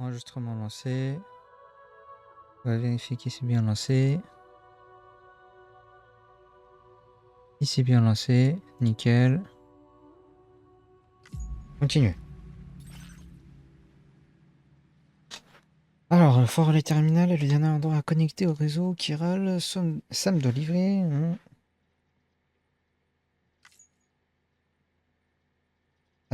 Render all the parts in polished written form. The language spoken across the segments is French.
Enregistrement lancé. On va vérifier qu'il s'est bien lancé. Il s'est bien lancé. Nickel. Continue. Alors, le fort relais terminal est le dernier endroit à connecter au réseau Chiral. Sam doit livrer.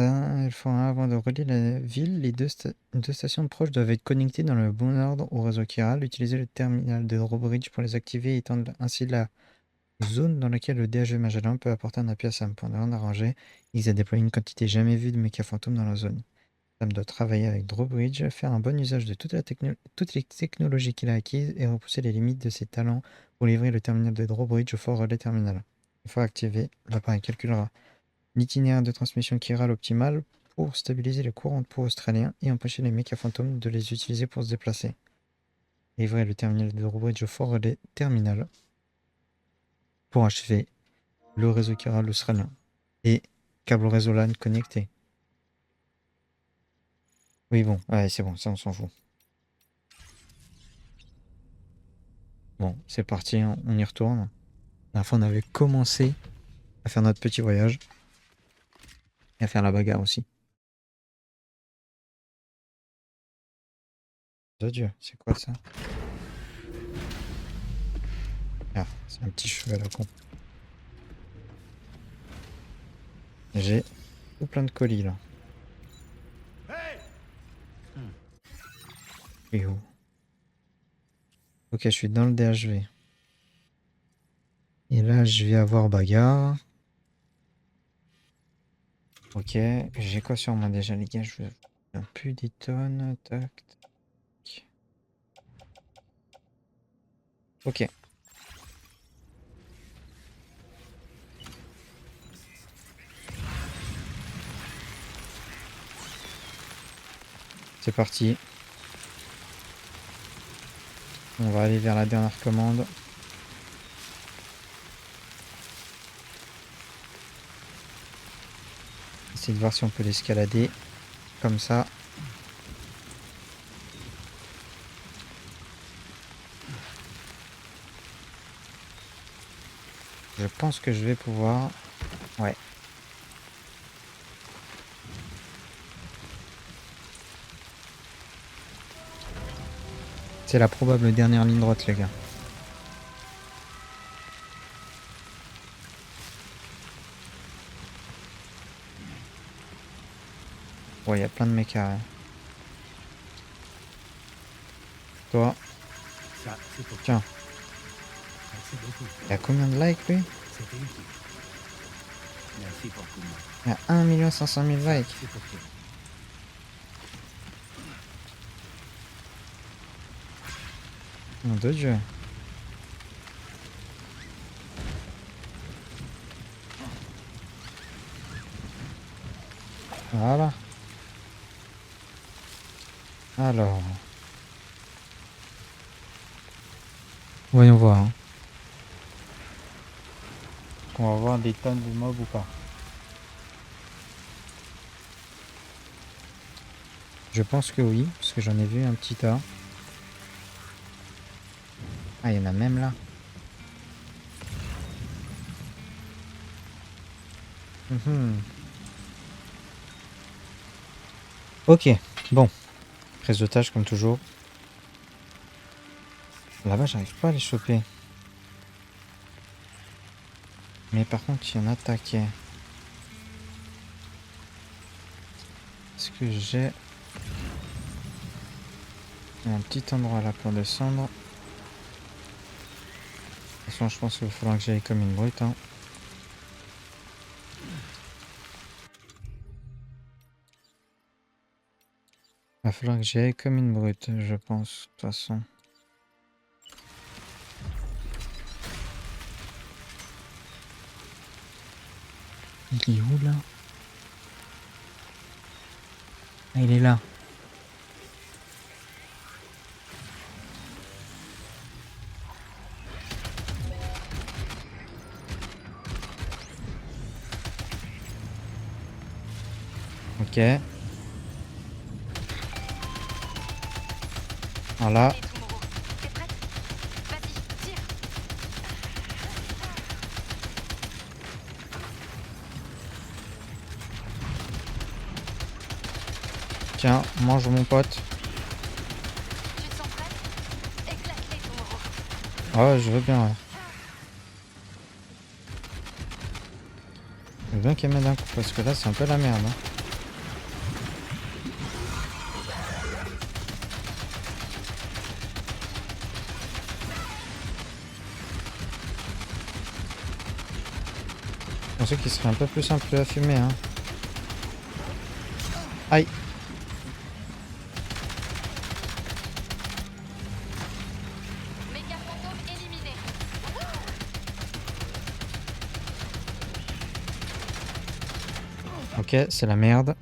Il faut avant de relier la ville, les deux stations proches doivent être connectées dans le bon ordre au réseau Chiral. Utiliser le terminal de Drawbridge pour les activer et étendre ainsi la zone dans laquelle le DHV Magellan peut apporter un appui à Sam. Pour ne rien arranger, il a déployé une quantité jamais vue de méca fantômes dans la zone. Sam doit travailler avec Drawbridge, faire un bon usage de toutes les technologies qu'il a acquises et repousser les limites de ses talents pour livrer le terminal de Drawbridge au fort relais terminal. Une fois activé, l'appareil calculera l'itinéraire de transmission chiral optimal pour stabiliser les courants de peau australiens et empêcher les méca fantômes de les utiliser pour se déplacer. Livrer le terminal de Drawbridge au fort relais terminal pour achever le réseau chiral australien et câble réseau LAN connecté. Oui, bon, ouais, c'est bon, ça on s'en fout. Bon, c'est parti, on y retourne. La dernière fois, on avait commencé à faire notre petit voyage et à faire la bagarre aussi. Oh Dieu, c'est quoi ça? Ah, c'est un petit cheval à con. J'ai tout plein de colis là. Et où? Ok, je suis dans le DHV. Et là, je vais avoir bagarre. Ok, j'ai quoi sur moi déjà, les gars? Je veux un plus des tonnes. Tac, tac. Ok. C'est parti. On va aller vers la dernière commande. Essayer de voir si on peut l'escalader. Comme ça. Je pense que je vais pouvoir. Ouais. C'est la probable dernière ligne droite, les gars. Ouais, il y a plein de mechas. Hein. Toi. Tiens. Il y a combien de likes, lui? Il y a 1 500 000 likes. Mon Dieu. Voilà. Alors. Voyons voir. Hein. On va voir des tonnes de mobs ou pas. Je pense que oui, parce que j'en ai vu un petit tas. Ah, il y en a même là. Ok, bon. Prise d'otage comme toujours. Là-bas, j'arrive pas à les choper. Mais par contre, il y en a taquet. Est-ce que j'ai un petit endroit là pour descendre? De toute façon, je pense qu'il va falloir que j'aille comme une brute. Hein. Il va falloir que j'y aille comme une brute, je pense, de toute façon. Il est où, là? Ah, il est là. Ok. Voilà. Allez, Tomorrow. T'es prête? Vas-y, tire. Tiens, mange mon pote. Tu te sens prête? Éclate-les, Tomorrow. Ouais, je veux bien, ouais. Je veux bien qu'elle m'aide un coup, parce que là, c'est un peu la merde. Hein. Je pensais qu'il serait un peu plus simple à fumer, hein. Aïe. Méga fantôme éliminé. Ok, c'est la merde.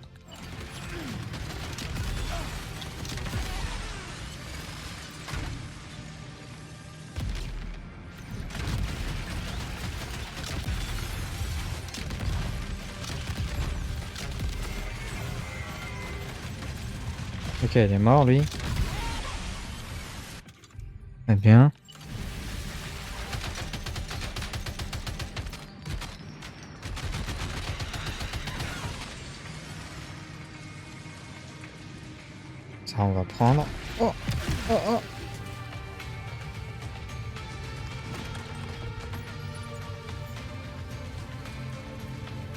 Ok, il est mort, lui. Très bien. Ça, on va prendre. Oh, oh, oh.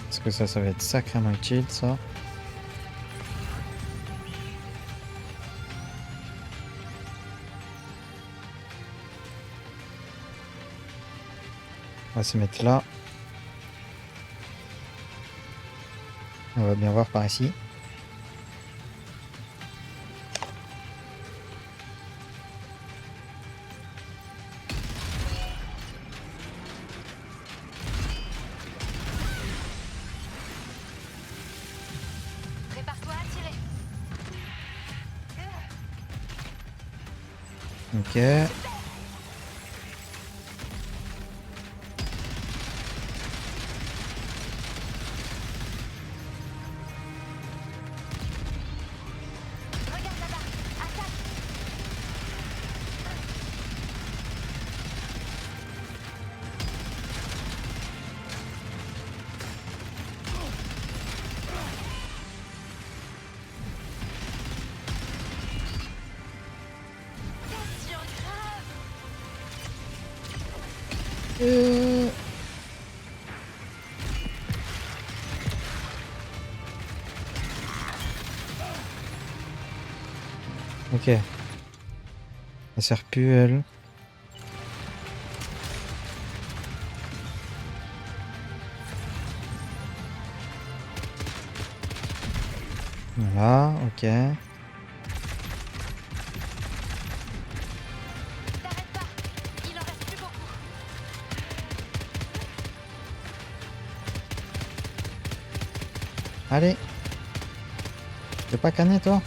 Parce que ça va être sacrément utile, ça. On va se mettre là. On va bien voir par ici. Prépare-toi à tirer. Ok. Regarde là-bas. Attaque. Cassure grave. Ok. Elle sert plus, elle. Voilà, ok. T'arrêtes pas. Il en reste plus beaucoup. Allez. Tu veux pas canner, toi?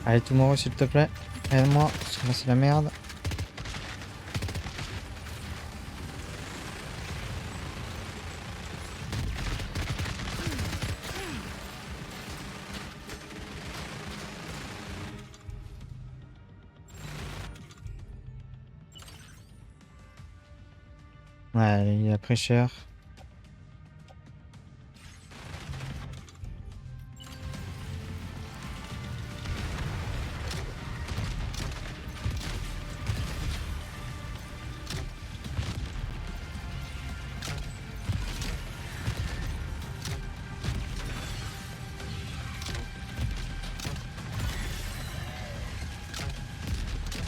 Allez, Tomorrow, s'il te plaît. Aide-moi, parce que là, c'est la merde. Ouais, il a pris cher.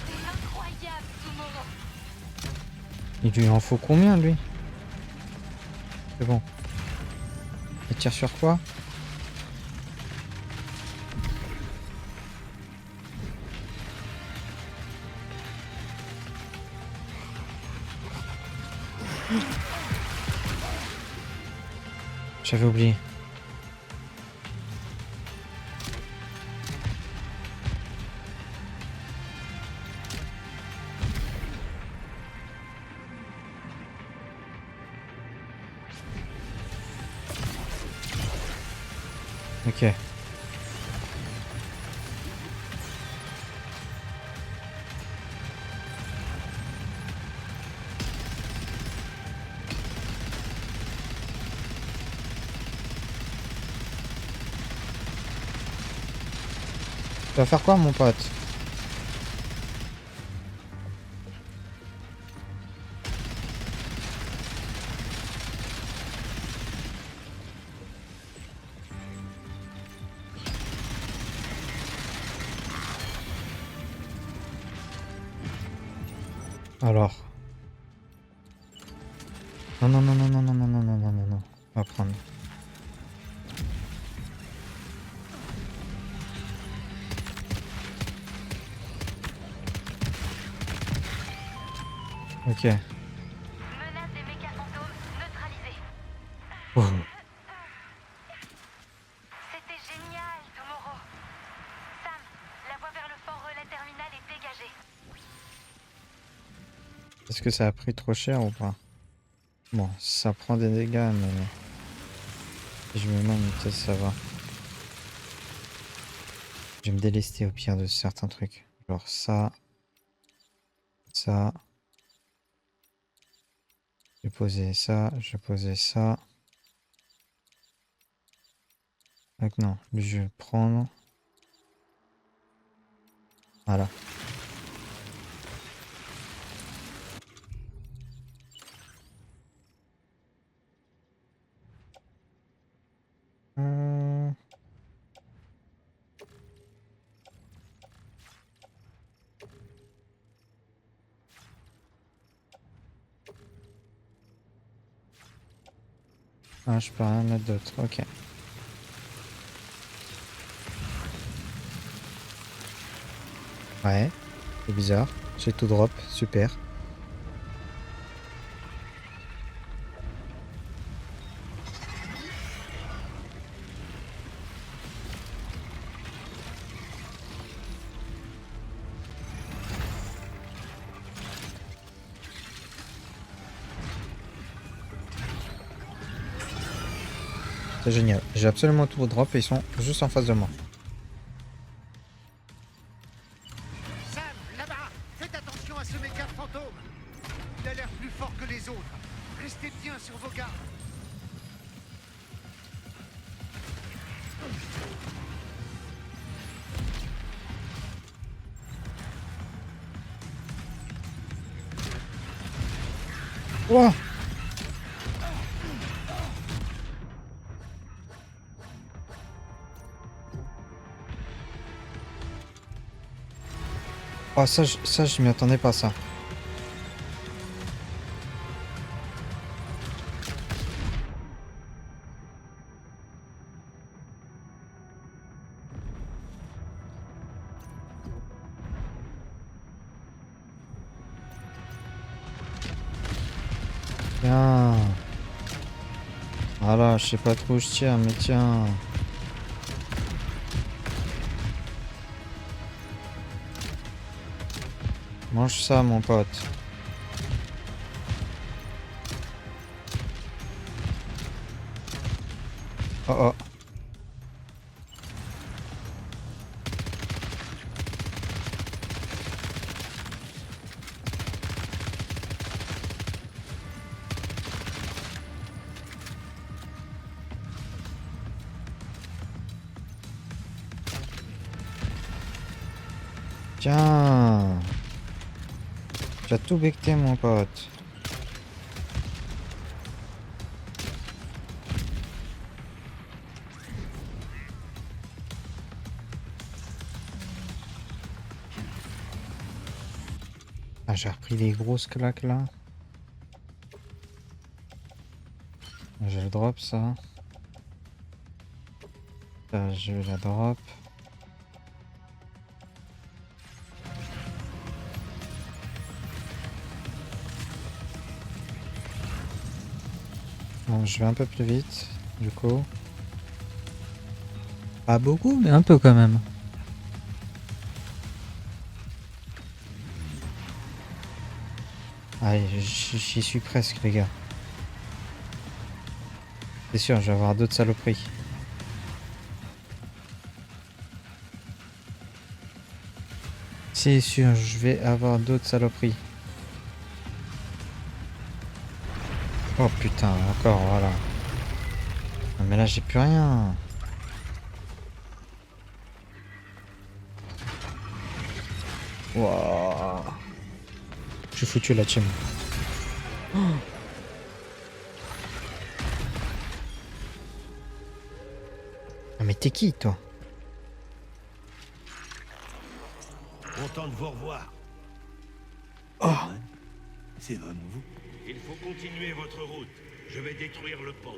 C'est incroyable, Tomorrow. Il lui en faut combien, lui? C'est bon. Il tire sur quoi? J'avais oublié. Ok. Tu vas faire quoi, mon pote? Alors. Non, non, non, non, non, non, non, non, non, non, non, non. On va prendre. Ok. Menace des méca fantômes neutralisée. Oh. C'était génial, Tomorrow. Sam, la voie vers le fort relais terminal est dégagée. Est-ce que ça a pris trop cher ou pas? Bon, ça prend des dégâts, mais si je me mets, peut-être ça va. Je vais me délester au pire de certains trucs. Genre ça. Ça. Je vais poser ça. Je vais poser ça. Donc non, lui je vais le prendre. Voilà. Hum, Ah, je peux rien mettre d'autre. Ok. Ouais. C'est bizarre. J'ai tout drop. Super. C'est génial. J'ai absolument tout drop et ils sont juste en face de moi. Sam, là-bas, faites attention à ce méca fantôme. Il a l'air plus fort que les autres. Restez bien sur vos gardes. Ouah. Oh, ça, je m'y attendais pas, ça. Tiens. Voilà, je sais pas trop où je tire, mais tiens. Mange ça, mon pote. Oh oh. Tiens. Tu as tout becté, mon pote. Ah, j'ai repris des grosses claques là. Je le drop ça. Ça, je la drop. Bon, je vais un peu plus vite. Du coup. Pas beaucoup, mais un peu quand même. Allez, j'y suis presque, les gars. C'est sûr, je vais avoir d'autres saloperies. C'est sûr, je vais avoir d'autres saloperies. Oh putain, encore, voilà. Non, mais là, j'ai plus rien. Wouah. Je suis foutu la team. Ah, mais t'es qui, toi? Content de vous revoir. Oh. C'est vraiment vous? Il faut continuer votre route. Je vais détruire le pont.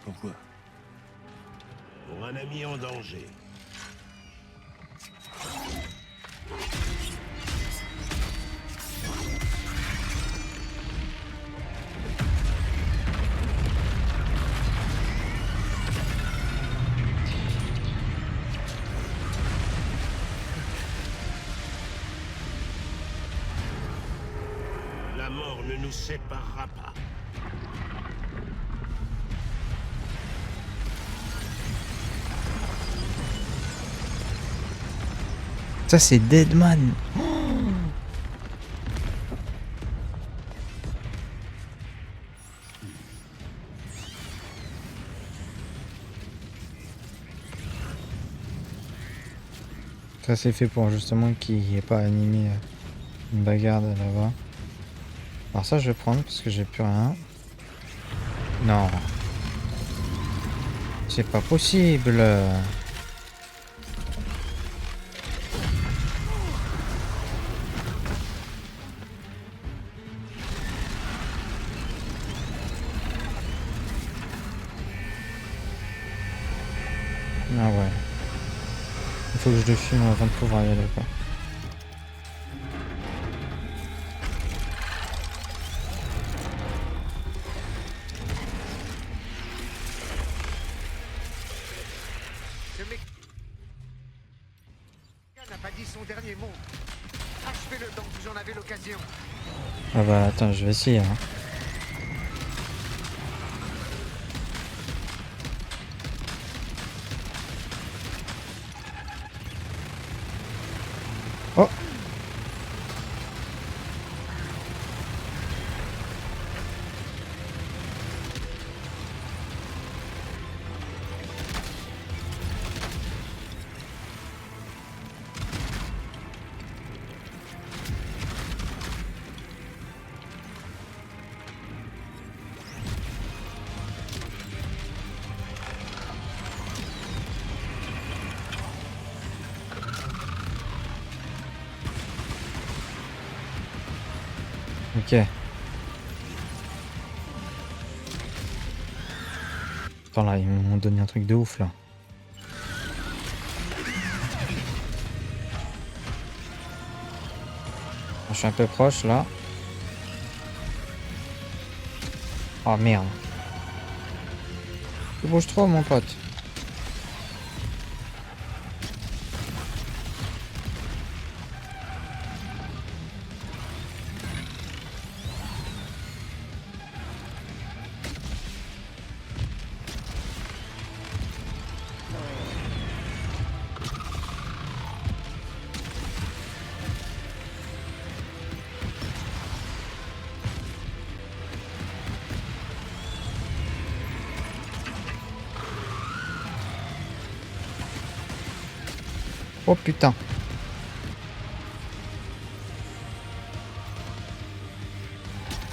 Pourquoi? Pour un ami en danger. La mort ne nous séparera pas. Ça, c'est Deadman. Ça, c'est fait pour justement qu'il n'y ait pas animé une bagarre de là-bas. Alors ça, je vais prendre parce que j'ai plus rien. Non. C'est pas possible. Ah ouais. Il faut que je le fume avant de pouvoir y aller, quoi. Ce mec n'a pas dit son dernier mot. Achevez-le tant que vous en avez l'occasion. Ah bah attends, je vais essayer. Hein. Oh. Ok. Attends là, ils m'ont donné un truc de ouf là. Je suis un peu proche là. Oh merde. Tu bouges trop mon pote. Oh putain.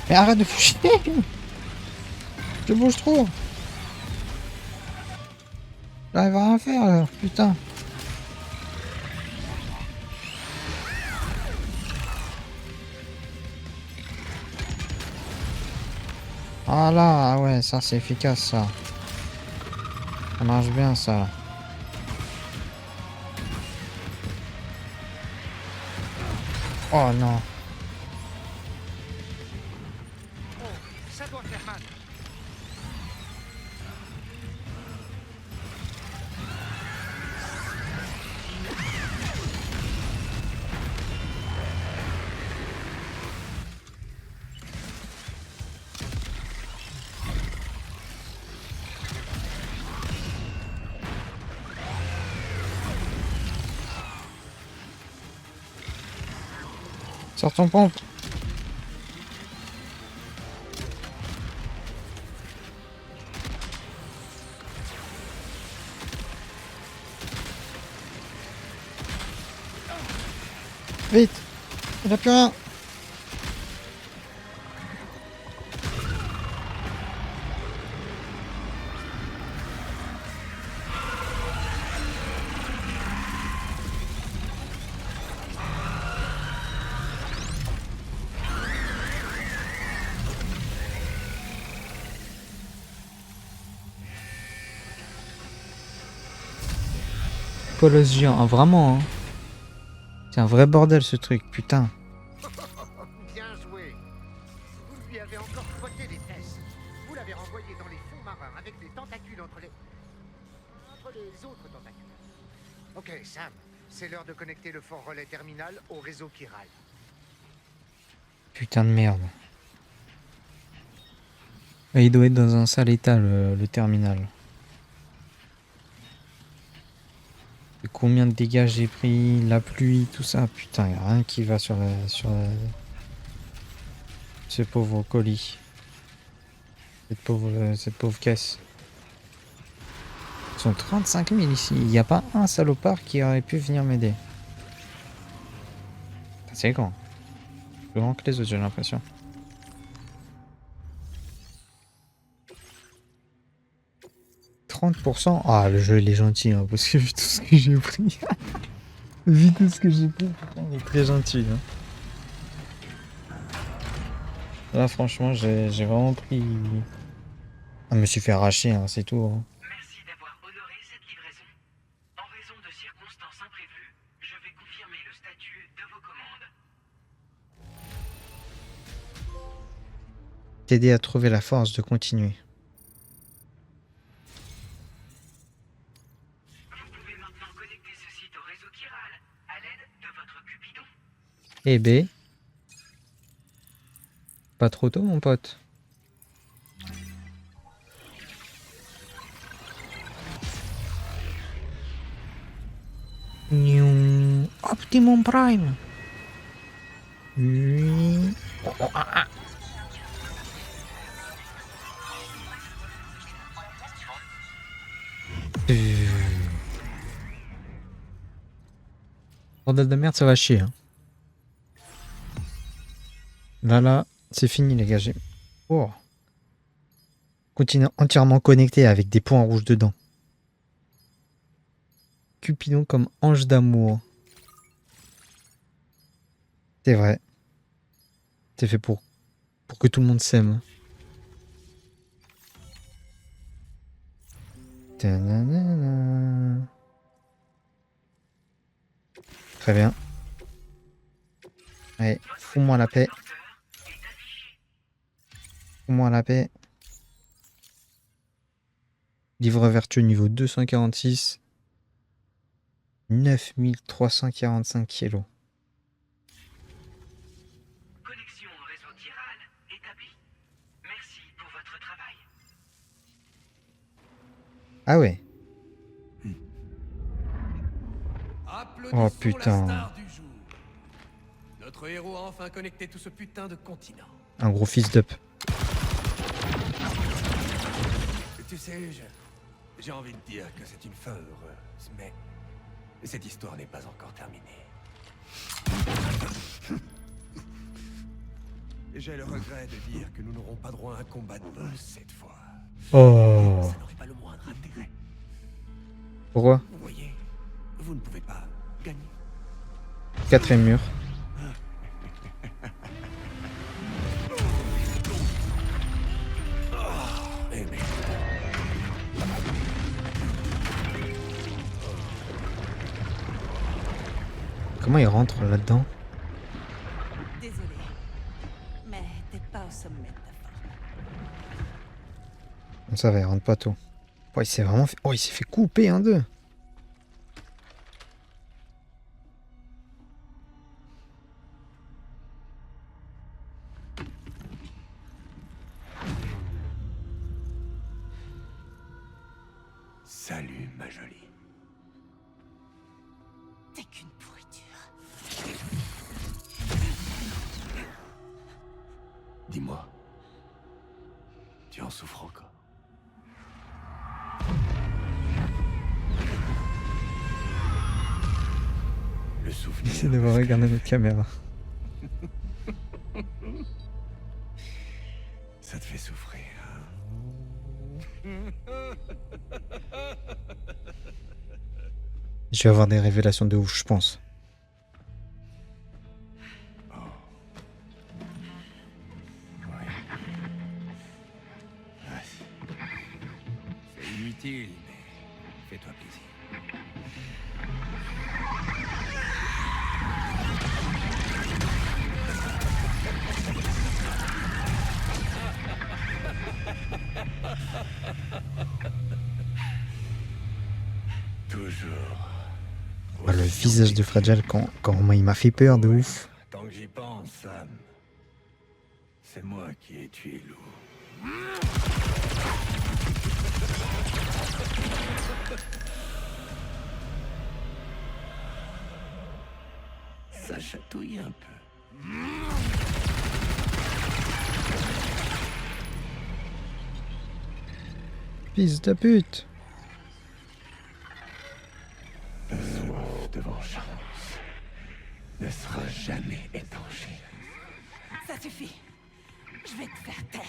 Mais arrête de chier. Je bouge trop. J'arrive à rien faire là, putain. Ah là, ah ouais, ça c'est efficace ça. Ça marche bien ça. Oh non. Oh, ça doit faire mal. Sors ton pompe. Vite. Il n'y a plus rien. Colosse géant, ah, vraiment, hein. C'est un vrai bordel ce truc, putain. Bien joué. Vous lui avez encore frotté les fesses. Vous l'avez renvoyé dans les fonds marins avec des tentacules entre les autres tentacules. Ok, Sam, c'est l'heure de connecter le fort relais terminal au réseau chiral. Putain de merde. Et il doit être dans un sale état le terminal. Et combien de dégâts j'ai pris, la pluie, tout ça. Putain, y a rien qui va sur ce pauvre colis. Cette pauvre caisse. Ils sont 35 000 ici. Il n'y a pas un salopard qui aurait pu venir m'aider. C'est grand. Plus grand que les autres, j'ai l'impression. « 30%. Ah, le jeu, il est gentil, hein, parce que vu tout ce que j'ai pris... vu tout ce que j'ai pris, putain, il est très gentil. Hein. Là, franchement, j'ai vraiment pris... Ah, je me suis fait arracher, hein, c'est tout. Hein. Merci d'avoir honoré cette livraison. En raison de circonstances imprévues, je vais confirmer le statut de vos commandes. T'aider à trouver la force de continuer. Vous pouvez maintenant connecter ce site au réseau chiral à l'aide de votre Cupidon. Eh ben... Pas trop tôt, mon pote. Optimum Prime. Oui. Bordel de merde, ça va chier. Hein. Là, c'est fini, les gars. Oh. Continue entièrement connecté avec des points rouges dedans. Cupidon comme ange d'amour. C'est vrai. C'est fait pour que tout le monde s'aime. Ta-na-na-na. Très bien. Allez, fous-moi la paix. Fous-moi la paix. Livre vertueux niveau 246. 9345 kilos. Connexion au réseau chiral établie. Merci pour votre travail. Ah ouais. Applaudissons Oh putain. la star du jour. Notre héros a enfin connecté tout ce putain de continent. Un gros fist up. Tu sais, j'ai envie de dire que c'est une fin heureuse, mais cette histoire n'est pas encore terminée. Et j'ai le regret de dire que nous n'aurons pas droit à un combat de boss cette fois. Oh. Ça n'aurait pas le moindre intérêt. Pourquoi? Vous voyez, vous ne pouvez pas gagner. Quatrième mur. Eh mais... Comment il rentre là-dedans? Désolé, mais t'es pas au sommet de ta forme. Ça va, il rentre pas tôt. Oh, il s'est vraiment fait... Oh, il s'est fait couper en deux. Salut, ma jolie. T'es qu'une pourriture. Tu en souffres encore. Le souvenir. J'essaie de regarder notre caméra. Ça te fait souffrir. Je vais avoir des révélations de ouf, je pense. C'est inutile, mais fais-toi plaisir. Toujours. Oh, le visage de Fragile, quand il m'a fait peur de ouf. Tant que j'y pense, Sam, c'est moi qui ai tué Lou. Ça chatouille un peu. Fils de pute. La soif de vengeance ne sera jamais étanchée. Ça suffit. Je vais te faire taire.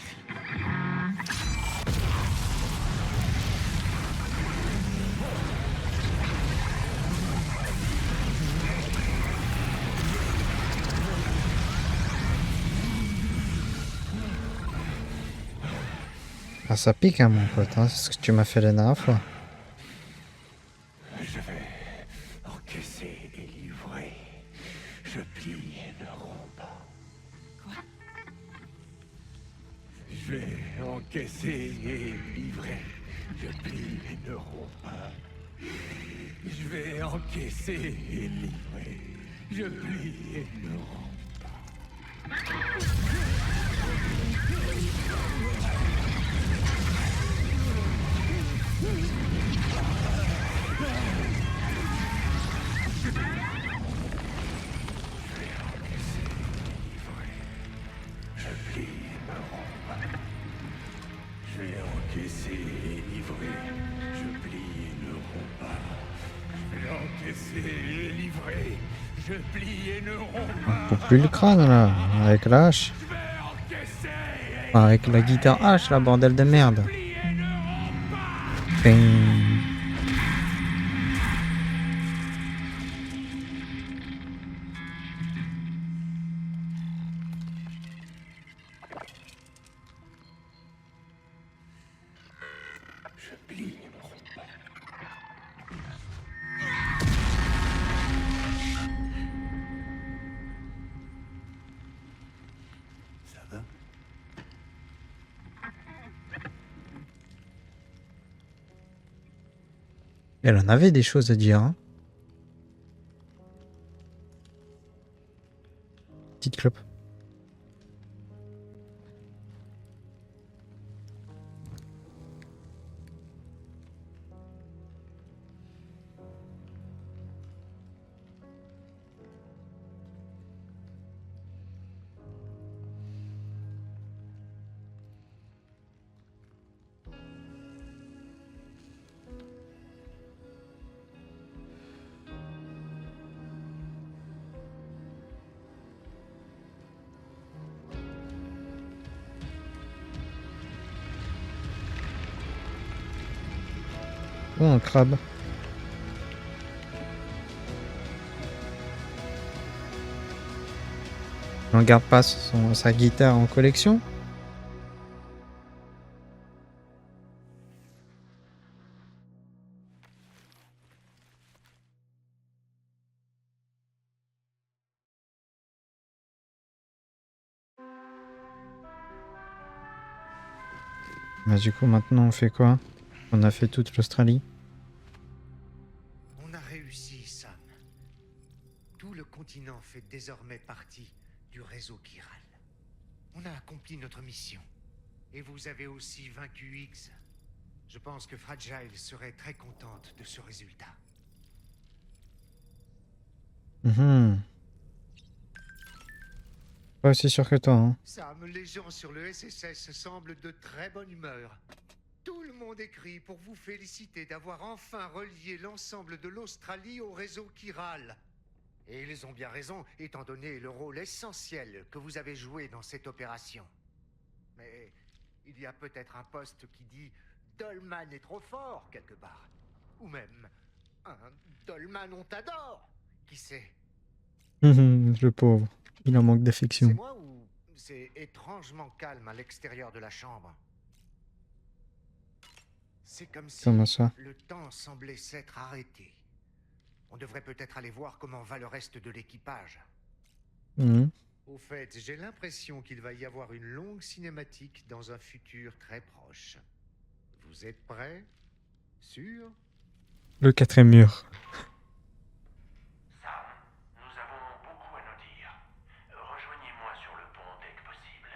Ah, ça pique, hein, mon pote, hein, c'est ce que tu m'as fait la dernière fois. Je vais encaisser et livrer. Je plie et ne romps pas. Quoi? Je vais encaisser et livrer. Je plie et ne romps pas. Je vais encaisser et livrer. Je plie et ne romps pas. Je plie et ne romps pas. Je vais encaisser et livrer. Je plie et ne romps pas. Je vais encaisser et livrer. Je plie et ne romps pas. Pour plus le crâne, là, avec la hache. Je vais encaisser et Enfin, avec la guitare hache, là, bordel de merde. plie et ne romps pas. Ping. Je plie et ne romps pas. Ça va? Elle en avait des choses à dire, hein. Petite clope. Oh, un crabe. On garde pas sa guitare en collection. Bah, du coup, maintenant, on fait quoi? On a fait toute l'Australie. On a réussi, Sam. Tout le continent fait désormais partie du réseau Chiral. On a accompli notre mission. Et vous avez aussi vaincu X. Je pense que Fragile serait très contente de ce résultat. Mhm. Pas aussi sûr que toi, hein. Sam, les gens sur le SSS semblent de très bonne humeur. Tout le monde écrit pour vous féliciter d'avoir enfin relié l'ensemble de l'Australie au réseau Chiral. Et ils ont bien raison, étant donné le rôle essentiel que vous avez joué dans cette opération. Mais il y a peut-être un poste qui dit « Dolman est trop fort » quelque part. Ou même un « Dolman on t'adore » qui sait. Le pauvre. Il en manque C'est d'affection. moi ou c'est étrangement calme à l'extérieur de la chambre? C'est comme si Comment ça? le temps semblait s'être arrêté. On devrait peut-être aller voir comment va le reste de l'équipage. Mhm. Au fait, j'ai l'impression qu'il va y avoir une longue cinématique dans un futur très proche. Vous êtes prêts? Sûr? Le quatrième mur. Sam, nous avons beaucoup à nous dire. Rejoignez-moi sur le pont dès que possible.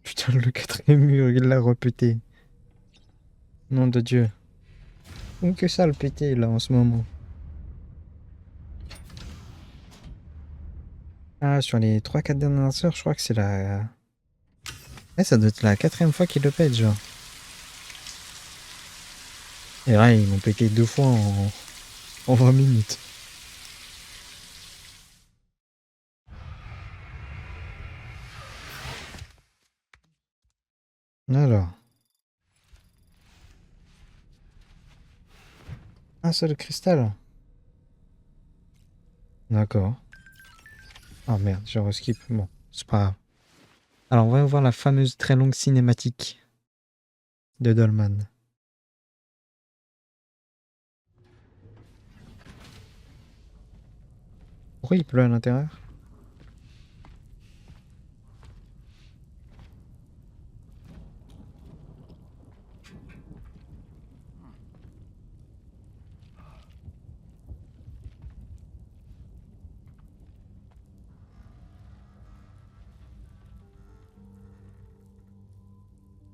Putain, le quatrième mur, il l'a repété. Nom de Dieu. Ou que ça le péter là en ce moment. Ah, sur les 3-4 dernières heures, je crois que c'est la... Eh, ça doit être la 4e fois qu'il le pète, genre. Et là, ils m'ont pété 2 fois en 20 minutes. Alors. Ah, c'est le cristal. D'accord. Oh merde, je reskip. Bon, c'est pas grave. Alors, on va voir la fameuse très longue cinématique de Dolman. Pourquoi il pleut à l'intérieur?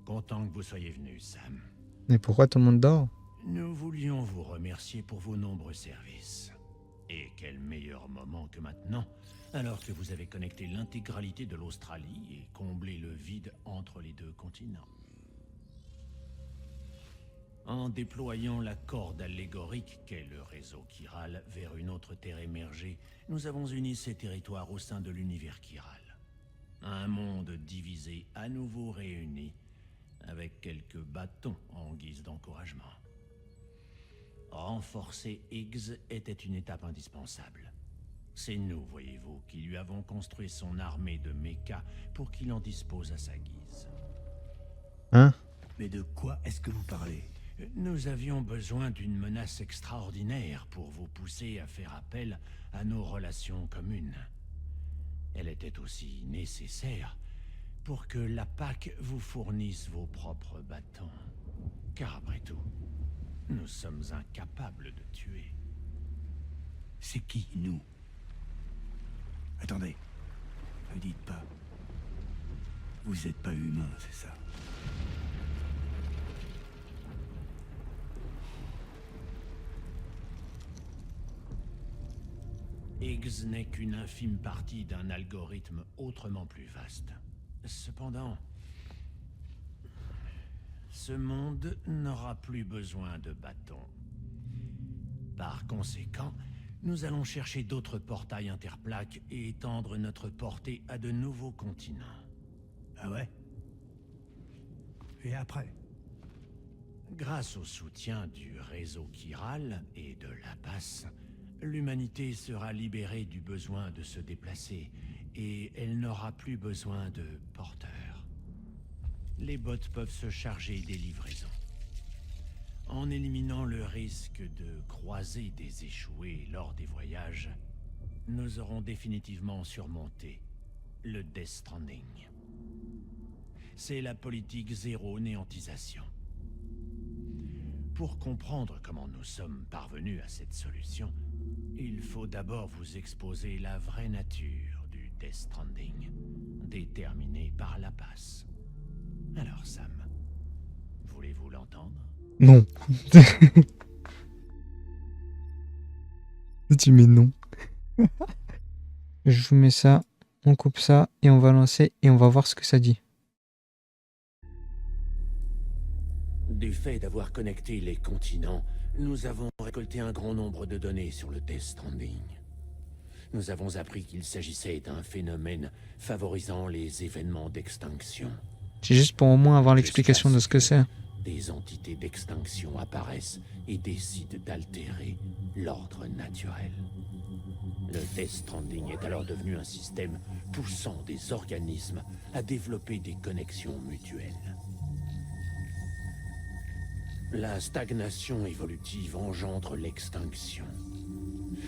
Content que vous soyez venu, Sam. Mais pourquoi tout le monde dort? Nous voulions vous remercier pour vos nombreux services. Et quel meilleur moment que maintenant, alors que vous avez connecté l'intégralité de l'Australie et comblé le vide entre les deux continents. En déployant la corde allégorique qu'est le réseau Chiral vers une autre terre émergée, nous avons uni ces territoires au sein de l'univers Chiral. Un monde divisé à nouveau réuni, avec quelques bâtons en guise d'encouragement. Renforcer Higgs était une étape indispensable. C'est nous, voyez-vous, qui lui avons construit son armée de mechas pour qu'il en dispose à sa guise. Hein? Mais de quoi est-ce que vous parlez? Nous avions besoin d'une menace extraordinaire pour vous pousser à faire appel à nos relations communes. Elle était aussi nécessaire pour que la PAC vous fournisse vos propres bâtons. Car après tout, nous sommes incapables de tuer. C'est qui, nous? Attendez. Ne dites pas. Vous êtes pas humain, c'est ça? Higgs n'est qu'une infime partie d'un algorithme autrement plus vaste. Cependant, ce monde n'aura plus besoin de bâtons. Par conséquent, nous allons chercher d'autres portails interplaques et étendre notre portée à de nouveaux continents. Ah ouais? Et après? Grâce au soutien du réseau Chiral et de la passe, l'humanité sera libérée du besoin de se déplacer et elle n'aura plus besoin de porteurs. Les bots peuvent se charger des livraisons. En éliminant le risque de croiser des échoués lors des voyages, nous aurons définitivement surmonté le Death Stranding. C'est la politique zéro néantisation. Pour comprendre comment nous sommes parvenus à cette solution, il faut d'abord vous exposer la vraie nature du Death Stranding, déterminée par la passe. Alors Sam, voulez-vous l'entendre? Non. Tu mets non. Je vous mets ça, on coupe ça et on va lancer et on va voir ce que ça dit. Du fait d'avoir connecté les continents, nous avons récolté un grand nombre de données sur le Death Stranding. Nous avons appris qu'il s'agissait d'un phénomène favorisant les événements d'extinction. C'est juste pour au moins avoir l'explication de ce que c'est. Des entités d'extinction apparaissent et décident d'altérer l'ordre naturel. Le Death Stranding est alors devenu un système poussant des organismes à développer des connexions mutuelles. La stagnation évolutive engendre l'extinction.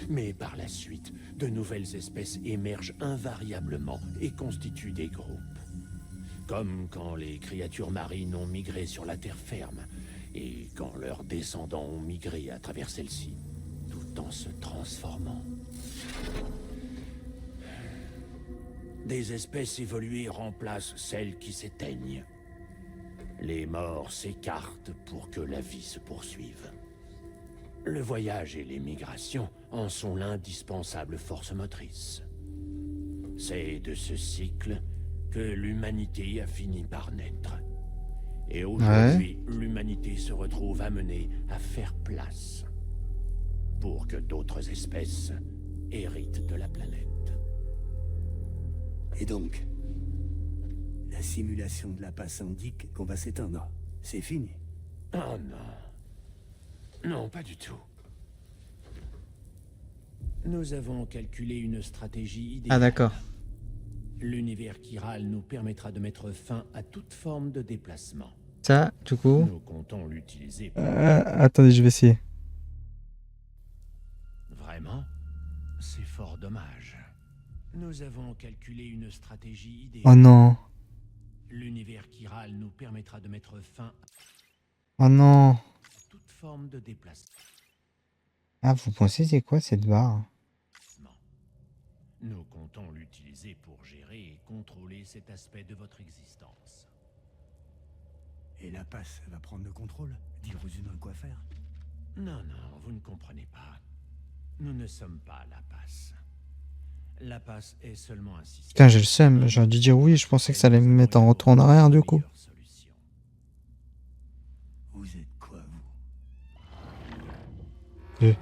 Mais par la suite, de nouvelles espèces émergent invariablement et constituent des groupes. Comme quand les créatures marines ont migré sur la terre ferme, et quand leurs descendants ont migré à travers celle-ci, tout en se transformant. Des espèces évoluées remplacent celles qui s'éteignent. Les morts s'écartent pour que la vie se poursuive. Le voyage et les migrations en sont l'indispensable force motrice. C'est de ce cycle que l'humanité a fini par naître. Et aujourd'hui, l'humanité se retrouve amenée à faire place pour que d'autres espèces héritent de la planète. Et donc, la simulation de la passe indique qu'on va s'éteindre. C'est fini. Oh non. Non, pas du tout. Nous avons calculé une stratégie idéale. Ah d'accord. L'univers chiral nous permettra de mettre fin à toute forme de déplacement. Ça, du coup... Nous comptons l'utiliser. Attendez, je vais essayer. Vraiment? C'est fort dommage. Nous avons calculé une stratégie idéale. Oh non. L'univers chiral nous permettra de mettre fin Oh non. à toute forme de déplacement. Ah, vous pensez c'est quoi cette barre? Nous comptons l'utiliser pour gérer et contrôler cet aspect de votre existence. Et la passe va prendre le contrôle? Dire aux humains quoi faire? Non, non, vous ne comprenez pas. Nous ne sommes pas la passe. La passe est seulement un système. Putain, j'ai le seum. J'aurais dû dire oui, je pensais que ça allait me mettre en retour en arrière du coup. Vous êtes quoi, vous?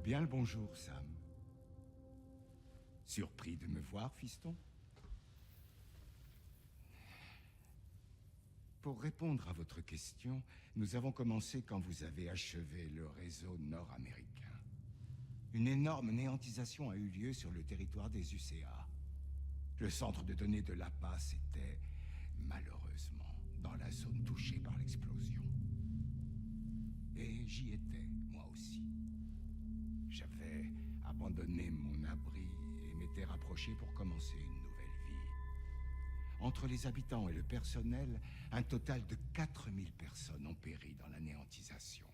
Bien le bonjour, Sam. Surpris de me voir, fiston? Pour répondre à votre question, nous avons commencé quand vous avez achevé le réseau nord-américain. Une énorme néantisation a eu lieu sur le territoire des UCA. Le centre de données de La Paz était, malheureusement, dans la zone touchée par l'explosion. Et j'y étais, moi aussi. J'avais abandonné mon abri et m'étais rapproché pour commencer une nouvelle vie. Entre les habitants et le personnel, un total de 4000 personnes ont péri dans la néantisation.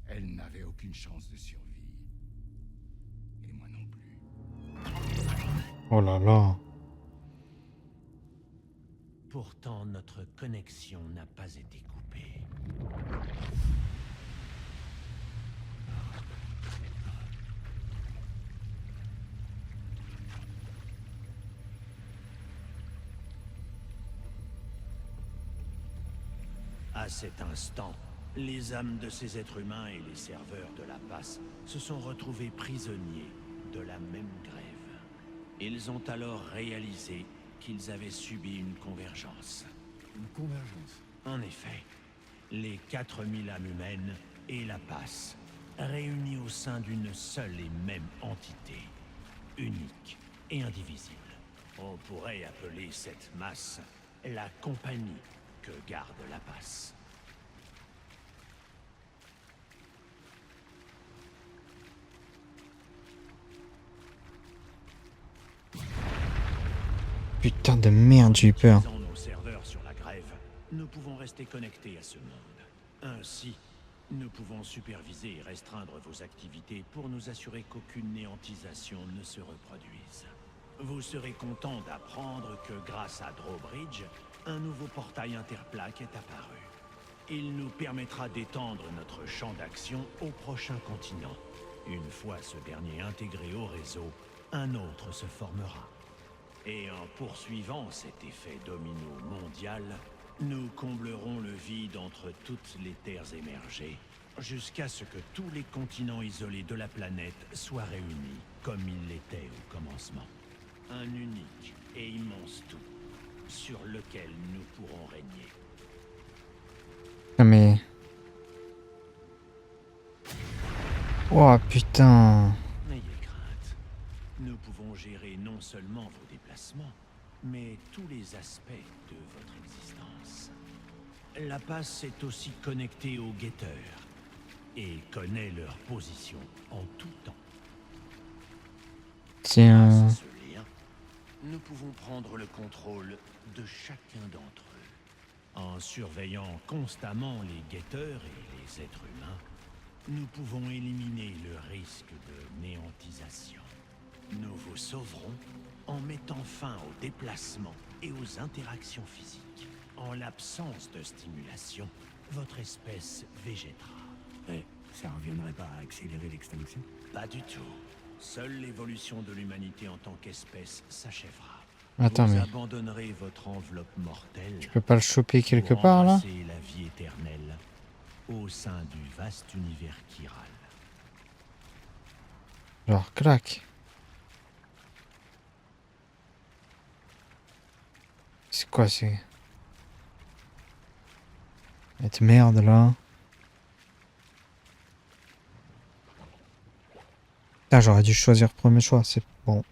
Elles n'avaient aucune chance de survie. Et moi non plus. Oh là là. Pourtant, notre connexion n'a pas été coupée. À cet instant, les âmes de ces êtres humains et les serveurs de la passe se sont retrouvés prisonniers de la même grève. Ils ont alors réalisé qu'ils avaient subi une convergence. Une convergence? En effet, les 4000 âmes humaines et la passe, réunies au sein d'une seule et même entité, unique et indivisible. On pourrait appeler cette masse la compagnie que garde la passe. Putain de merde, j'ai eu peur. En utilisant nos serveurs sur la grève, nous pouvons rester connectés à ce monde. Ainsi, nous pouvons superviser et restreindre vos activités pour nous assurer qu'aucune néantisation ne se reproduise. Vous serez content d'apprendre que grâce à Drawbridge, un nouveau portail interplaque est apparu. Il nous permettra d'étendre notre champ d'action au prochain continent. Une fois ce dernier intégré au réseau, un autre se formera. Et en poursuivant cet effet domino mondial, nous comblerons le vide entre toutes les terres émergées, jusqu'à ce que tous les continents isolés de la planète soient réunis, comme ils l'étaient au commencement. Un unique et immense tout, sur lequel nous pourrons régner. Ah mais... Oh putain. N'ayez crainte. Nous pouvons gérer non seulement vos déplacements, mais tous les aspects de votre existence. La passe est aussi connectée aux guetteurs et connaît leur position en tout temps. C'est un... Grâce à ce lien, nous pouvons prendre le contrôle de chacun d'entre eux. En surveillant constamment les guetteurs et les êtres humains, nous pouvons éliminer le risque de néantisation. Nous vous sauverons en mettant fin aux déplacements et aux interactions physiques. En l'absence de stimulation, votre espèce végétera. Ouais, ça reviendrait pas à accélérer l'extinction? Pas du tout. Seule l'évolution de l'humanité en tant qu'espèce s'achèvera. Attends, Vous mais... abandonnerez votre enveloppe mortelle. Je peux pas le choper quelque pour part, là? embrasser la vie éternelle au sein du vaste univers chiral. Genre, clac. C'est quoi, c'est... Cette merde, là. Putain, j'aurais dû choisir premier choix, c'est bon.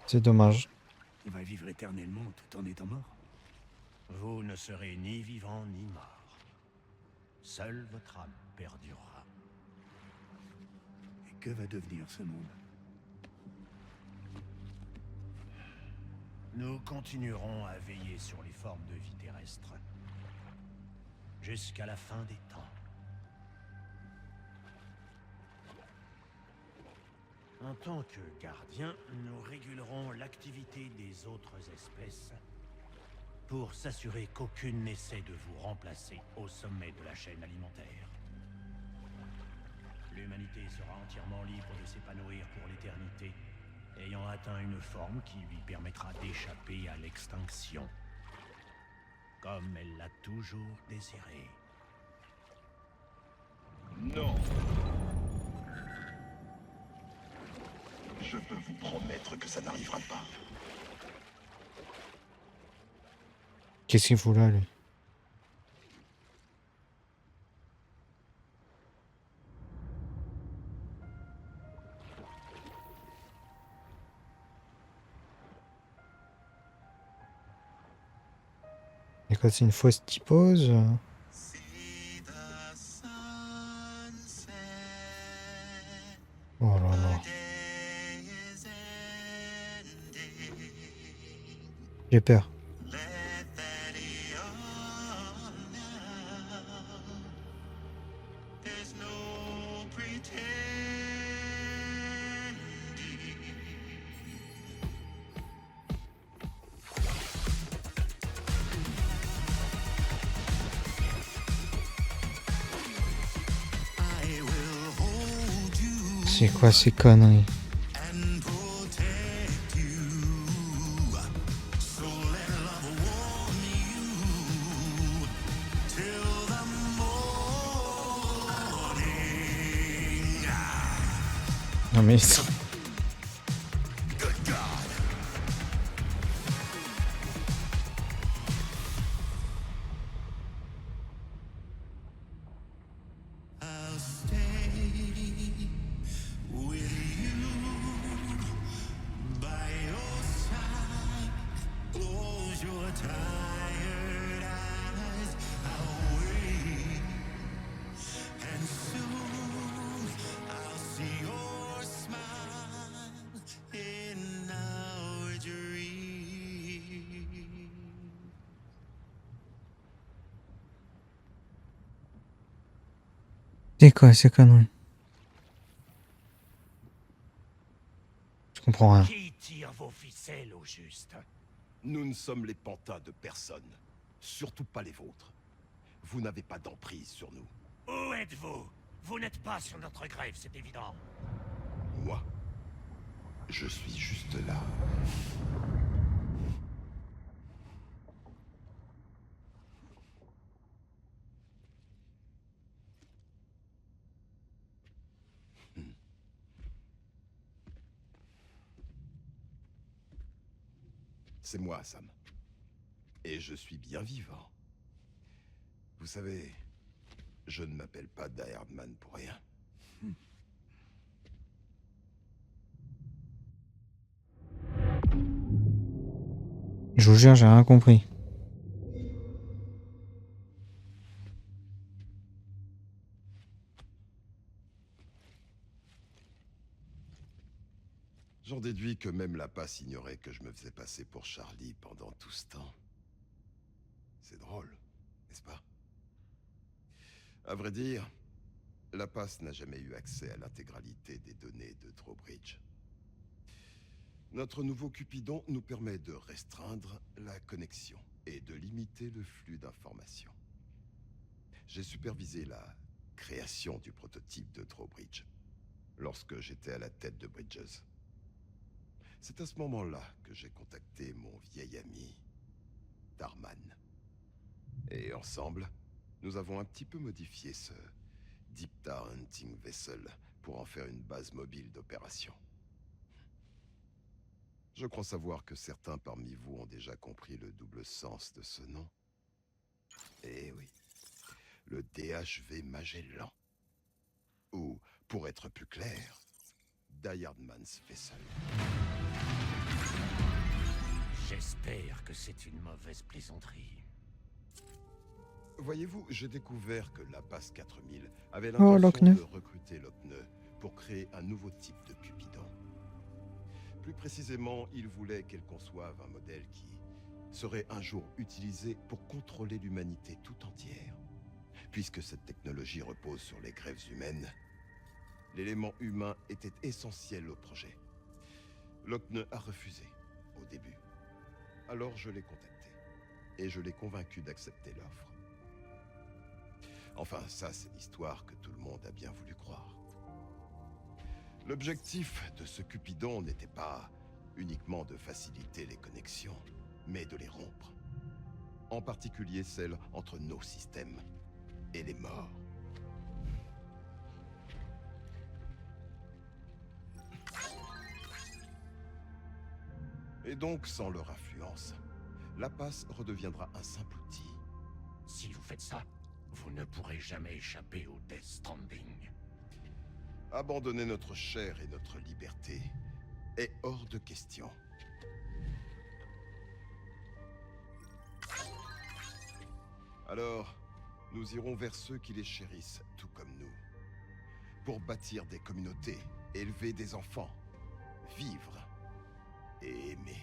C'est dommage. On va vivre éternellement tout en étant mort? Vous ne serez ni vivant ni mort. Seule votre âme perdurera. Et que va devenir ce monde? Nous continuerons à veiller sur les formes de vie terrestre. Jusqu'à la fin des temps. En tant que gardiens, nous régulerons l'activité des autres espèces pour s'assurer qu'aucune n'essaie de vous remplacer au sommet de la chaîne alimentaire. L'humanité sera entièrement libre de s'épanouir pour l'éternité, ayant atteint une forme qui lui permettra d'échapper à l'extinction, comme elle l'a toujours désiré. Non. Je peux vous promettre que ça n'arrivera pas. Qu'est-ce qu'il fout là, lui? Et quoi, c'est une fausse typose? Oh là là. J'ai peur. C'est quoi ces conneries? Non mais... C'est quoi ces conneries? Je comprends rien. Qui tire vos ficelles au juste? Nous ne sommes les pantas de personne. Surtout pas les vôtres. vous n'avez pas d'emprise sur nous. Où êtes-vous? Vous n'êtes pas sur notre grève, c'est évident. Moi, je suis juste là. C'est moi, Sam. Et je suis bien vivant. Vous savez, je ne m'appelle pas Die Hardman pour rien. Je vous jure, j'ai rien compris. J'en déduis que même la passe ignorait que je me faisais passer pour Charlie pendant tout ce temps. C'est drôle, n'est-ce pas? À vrai dire, la passe n'a jamais eu accès à l'intégralité des données de Drawbridge. Notre nouveau Cupidon nous permet de restreindre la connexion et de limiter le flux d'informations. J'ai supervisé la création du prototype de Drawbridge lorsque j'étais à la tête de Bridges. C'est à ce moment-là que j'ai contacté mon vieil ami, Darman. Et ensemble, nous avons un petit peu modifié ce Deep Tar Hunting Vessel pour en faire une base mobile d'opération. Je crois savoir que certains parmi vous ont déjà compris le double sens de ce nom. Eh oui, le DHV Magellan. Ou, pour être plus clair, Die Hardman's Vessel. J'espère que c'est une mauvaise plaisanterie. Voyez-vous, j'ai découvert que la passe 4000 avait Oh, l'intention Lockne. de recruter Lockne pour créer un nouveau type de Cupidon. Plus précisément, il voulait qu'elle conçoive un modèle qui serait un jour utilisé pour contrôler l'humanité tout entière. Puisque cette technologie repose sur les grèves humaines, l'élément humain était essentiel au projet. Lockne a refusé, au début. Alors je l'ai contacté, et je l'ai convaincu d'accepter l'offre. Enfin, ça, c'est l'histoire que tout le monde a bien voulu croire. L'objectif de ce Cupidon n'était pas uniquement de faciliter les connexions, mais de les rompre. En particulier celles entre nos systèmes et les morts. Et donc, sans leur influence, la passe redeviendra un simple outil. Si vous faites ça, vous ne pourrez jamais échapper au Death Stranding. Abandonner notre chair et notre liberté est hors de question. Alors, nous irons vers ceux qui les chérissent, tout comme nous. Pour bâtir des communautés, élever des enfants, vivre et aimer.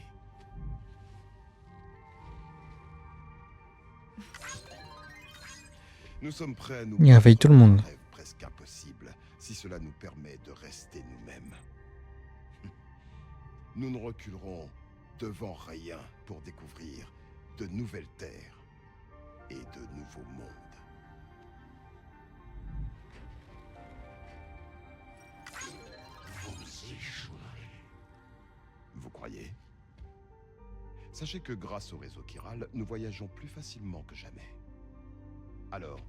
Nous sommes prêts à nous Il réveille tout le monde. un rêve presque impossible si cela nous permet de rester nous-mêmes. Nous ne reculerons devant rien pour découvrir de nouvelles terres et de nouveaux mondes. Vous échouerez. Vous croyez? Sachez que grâce au réseau chiral, nous voyageons plus facilement que jamais. Alors,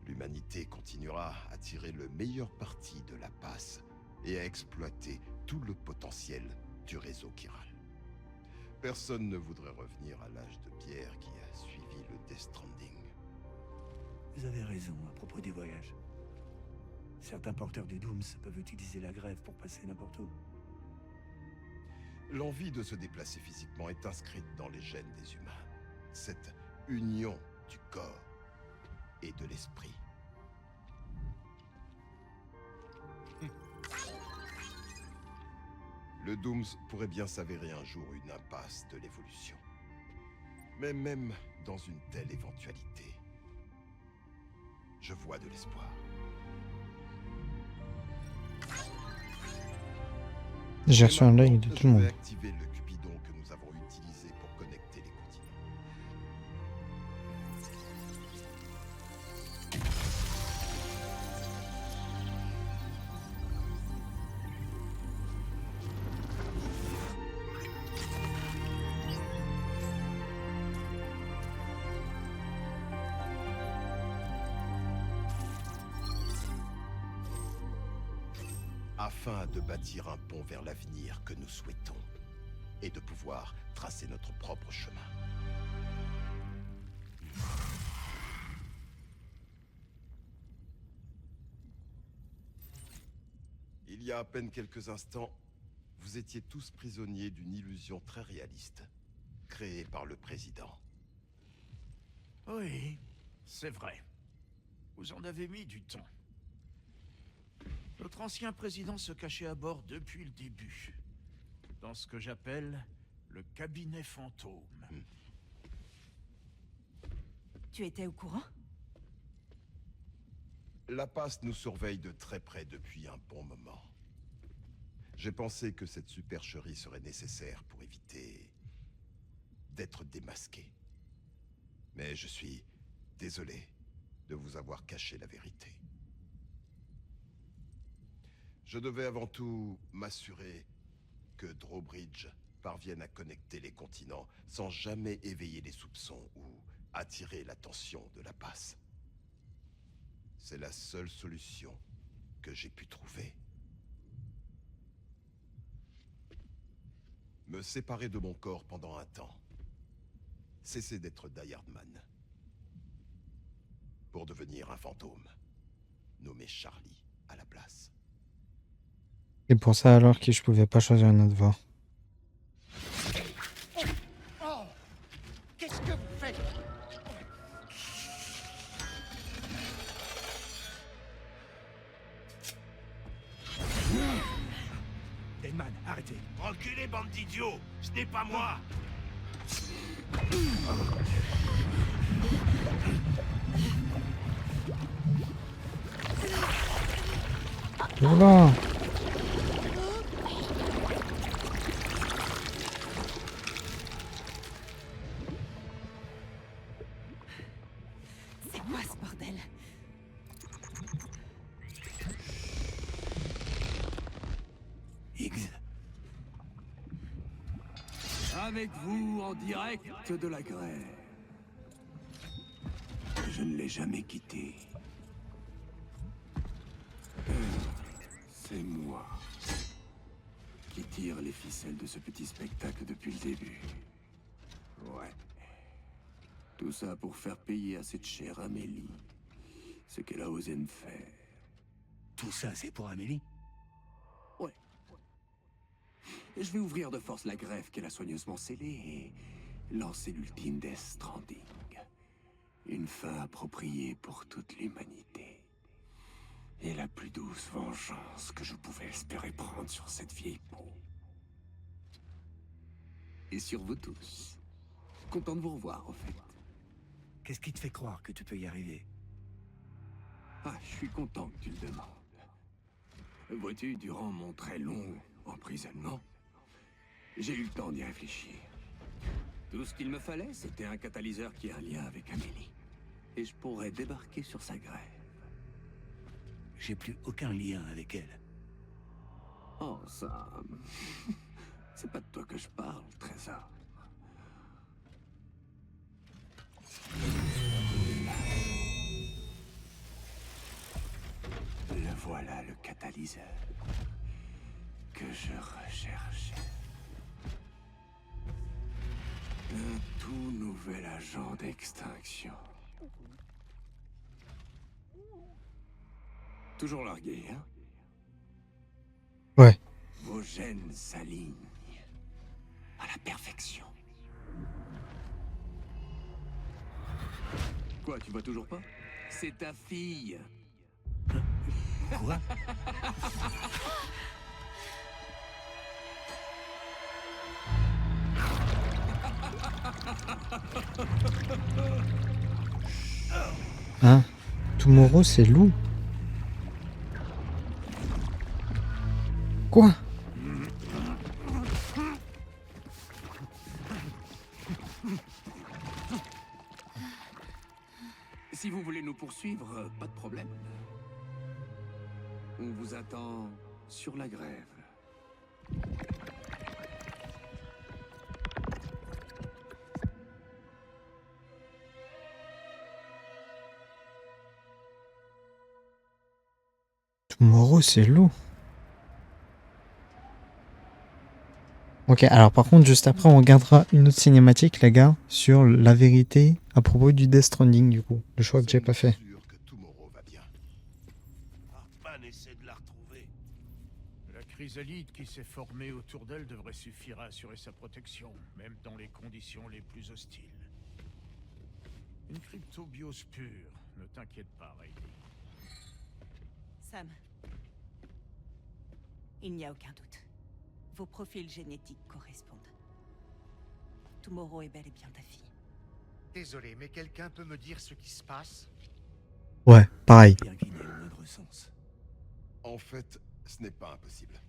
l'humanité continuera à tirer le meilleur parti de la passe et à exploiter tout le potentiel du réseau chiral. Personne ne voudrait revenir à l'âge de pierre qui a suivi le Death Stranding. Vous avez raison à propos des voyages. Certains porteurs du Dooms peuvent utiliser la grève pour passer n'importe où. L'envie de se déplacer physiquement est inscrite dans les gènes des humains. Cette union du corps et de l'esprit. Le Dooms pourrait bien s'avérer un jour une impasse de l'évolution. Mais même dans une telle éventualité, je vois de l'espoir. J'ai reçu un like de Maintenant, tout le je vais monde. activer le Cupidon que nous avons utilisé pour connecter les continents. afin de bâtir un pont vers l'avenir que nous souhaitons et de pouvoir tracer notre propre chemin. Il y a à peine quelques instants, vous étiez tous prisonniers d'une illusion très réaliste, créée par le président. Oui, c'est vrai. Vous en avez mis du temps. Notre ancien président se cachait à bord depuis le début, dans ce que j'appelle le cabinet fantôme. Tu étais au courant? La passe nous surveille de très près depuis un bon moment. J'ai pensé que cette supercherie serait nécessaire pour éviter d'être démasqué. Mais je suis désolé de vous avoir caché la vérité. Je devais avant tout m'assurer que Drawbridge parvienne à connecter les continents sans jamais éveiller les soupçons ou attirer l'attention de la passe. C'est la seule solution que j'ai pu trouver. Me séparer de mon corps pendant un temps. Cesser d'être Die-Hardman. Pour devenir un fantôme. Nommé Charlie à la place. C'est pour ça alors que je pouvais pas choisir une autre voie. Oh! Qu'est-ce que vous faites? Deadman, arrêtez. Reculez, bande d'idiots! Ce n'est pas moi! Oula! C'est quoi ce bordel? Higgs. Avec vous, en direct de la grève. Je ne l'ai jamais quitté. C'est moi qui tire les ficelles de ce petit spectacle depuis le début. Ouais. Tout ça pour faire payer à cette chère Amélie ce qu'elle a osé me faire. Tout ça, c'est pour Amélie? Ouais. Je vais ouvrir de force la grève qu'elle a soigneusement scellée et lancer l'ultime Death Stranding. Une fin appropriée pour toute l'humanité. Et la plus douce vengeance que je pouvais espérer prendre sur cette vieille peau. Et sur vous tous. Content de vous revoir, au fait. Qu'est-ce qui te fait croire que tu peux y arriver? Ah, je suis content que tu le demandes. Vois-tu, durant mon très long emprisonnement, j'ai eu le temps d'y réfléchir. Tout ce qu'il me fallait, c'était un catalyseur qui a un lien avec Amélie. Et je pourrais débarquer sur sa grève. J'ai plus aucun lien avec elle. Oh, ça... C'est pas de toi que je parle, trésor. Le voilà, le catalyseur que je recherchais. Un tout nouvel agent d'extinction. Toujours largué, hein? Ouais. Vos gènes s'alignent à la perfection. Quoi, tu vois toujours pas? C'est ta fille. Quoi? Hein? Tomorrow, c'est loup. Quoi? Si vous voulez nous poursuivre, pas de problème. On vous attend sur la grève. Tomorrow, c'est loup. Ok, alors par contre, juste après, on regardera une autre cinématique, les gars, sur la vérité à propos du Death Stranding, du coup. Le choix que j'ai pas fait. Sûr que Tomorrow va bien. Hartman essaie de la retrouver. La chrysalide qui s'est formée autour d'elle devrait suffire à assurer sa protection, même dans les conditions les plus hostiles. Une cryptobiose pure, ne t'inquiète pas, Riley. Sam. Il n'y a aucun doute. Vos profils génétiques correspondent. Tomorrow est bel et bien ta fille. Désolé, mais quelqu'un peut me dire ce qui se passe? Ouais, pareil. Bien qu'il n'ait le moindre sens. En fait, ce n'est pas impossible.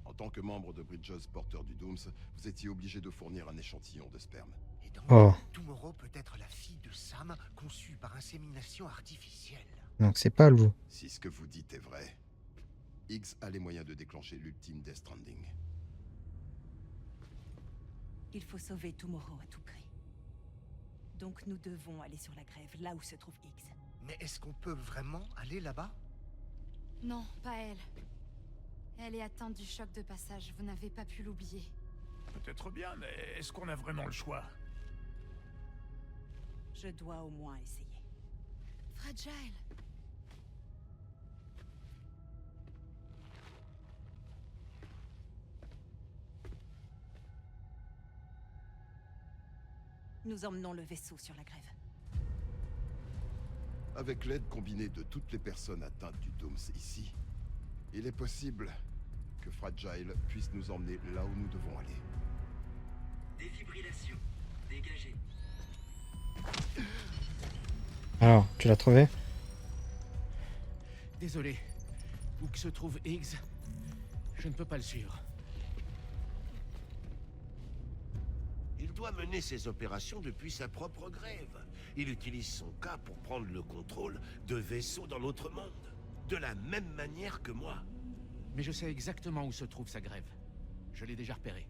En tant que membre de Bridges porteur du Dooms, vous étiez obligé de fournir un échantillon de sperme. Et donc, Oh. Tomorrow peut être la fille de Sam, conçue par insémination artificielle. Donc c'est pas Lou. Si ce que vous dites est vrai, Higgs a les moyens de déclencher l'ultime Death Stranding. Il faut sauver Tomorrow à tout prix. Donc nous devons aller sur la grève, là où se trouve Higgs. Mais est-ce qu'on peut vraiment aller là-bas? Non, pas elle. Elle est atteinte du choc de passage, vous n'avez pas pu l'oublier. Peut-être bien, mais est-ce qu'on a vraiment le choix? Je dois au moins essayer. Fragile. Nous emmenons le vaisseau sur la grève. Avec l'aide combinée de toutes les personnes atteintes du Dooms ici, il est possible que Fragile puisse nous emmener là où nous devons aller. Défibrillation. Dégagée. Alors, tu l'as trouvé? Désolé. Où que se trouve Higgs, je ne peux pas le suivre. Il doit mener ses opérations depuis sa propre grève. Il utilise son cas pour prendre le contrôle de vaisseaux dans notre monde. De la même manière que moi. Mais je sais exactement où se trouve sa grève. Je l'ai déjà repéré.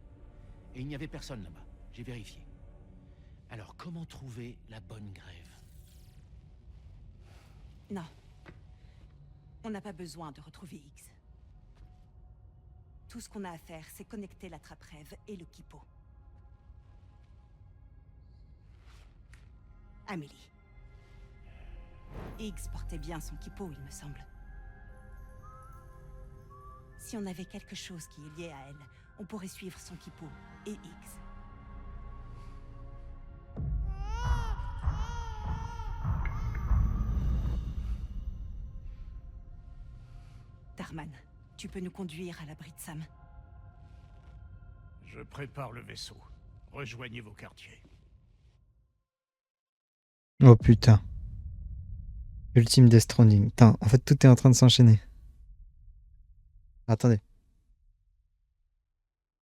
Et il n'y avait personne là-bas. J'ai vérifié. Alors comment trouver la bonne grève? Non. On n'a pas besoin de retrouver Higgs. Tout ce qu'on a à faire, c'est connecter la trappe-rêve et le Kipo. Amélie. Higgs portait bien son Kipo, il me semble. Si on avait quelque chose qui est lié à elle, on pourrait suivre son Kipo et Higgs. Darman, tu peux nous conduire à l'abri de Sam? Je prépare le vaisseau. Rejoignez vos quartiers. Oh putain. Ultime Death Stranding. Putain, en fait tout est en train de s'enchaîner. Attendez.